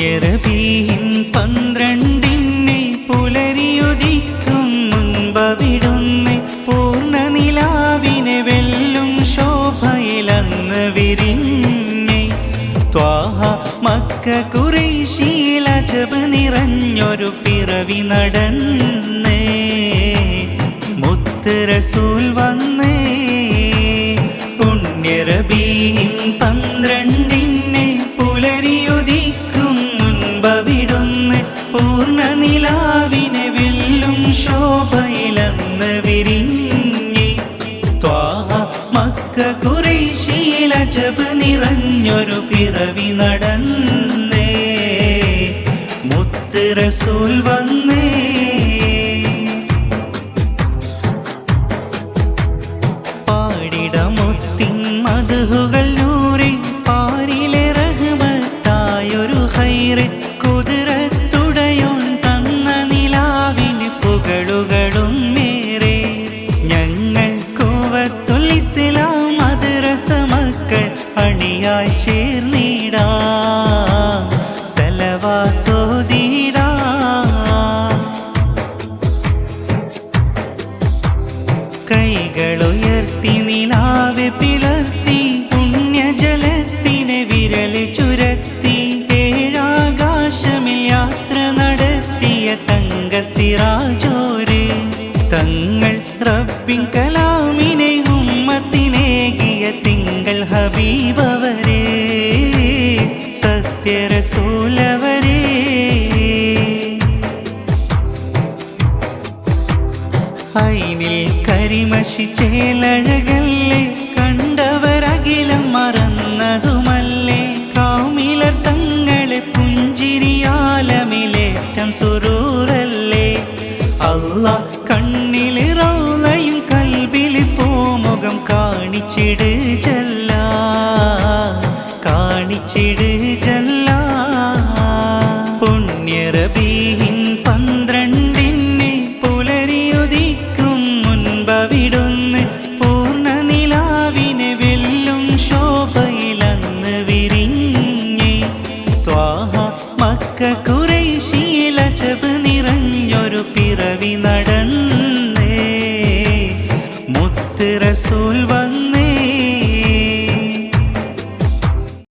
പുണ്യരബീൻ 12 പുലരിയുദിക്കും മുൻപവിടുന്ന് പൂർണ്ണനിലാവിനെ വെല്ലും ശോഭയിലന്ന് വിരിഞ്ഞ് ത്വാഹ മക്ക ഖുറൈശിയിൽ അജബ് നിറഞ്ഞൊരു പിറവി നടന്നേ മുത്ത് റസൂൽ വന്നേ പുണ്യരബീൻ 12 പുലരിയുദിക്കും മുൻപവിടുന്ന് പൂർണ്ണനിലാവിനെ വെല്ലും ശോഭയിലന്ന് വിരിഞ്ഞ് ത്വാഹ മക്ക ഖുറൈശിയിൽ അജബ് നിറഞ്ഞൊരു പിറവി നടന്നേ മുത്ത് റസൂൽ വന്നേ പാടിടമുത്തിൻ മദ്ഹുകൾ നൂറെ പാരിലെ റഹ്മത്തായൊരു ഖൈറ് കുദ്റത്തുടയോൻ തന്ന നിലാവിന് പുകളുകളും മേറെ ഞങ്ങൾ കൂവത്തുൽ ഇസ്ലാം മദ്രസ മക്കൾ അണിയായി ചേർന്നിടാ സലവാത്തോതിടാ കൈകളുയർത്തി നിലാവെ പിളർത്തി പുണ്യജലത്തിനെ വിരല് ചുരത്തി ഏഴാകാശമിൽ യാത്ര നടത്തിയ തങ്ക സിറാജോര് തങ്ങൾ റബ്ബിൻ കലാമിനെ ഉമ്മത്തിനേകിയ തിങ്കൾ ഹബീബവരെ സത്യ റസൂലവരെ ഐനിൽ കരിമഷി ചേലഴകല്ലേ കണ്ടവരകിലം മറന്നതുമല്ലേ കാമിലർ തങ്ങളെ പുഞ്ചിരിയാലമിലേറ്റം സുറൂറല്ലേ അല്ലാ കണ്ണിൽ റൗളയും കൽബിൽ പൂമുഖം കാണിച്ചിട് ജല്ല കാണിച്ചിട് ജല്ല പുണ്യരബീൻ 12 പുലരിയുദിക്കും മുൻപവിടുന്ന് പൂർണ്ണനിലാവിനെ വെല്ലും ശോഭയിലന്ന് വിരിഞ്ഞ് ത്വാഹ മക്ക ഖുറൈശിയിൽ അജബ് നിറഞ്ഞൊരു പിറവി നടന്നേ മുത്ത് റസൂൽ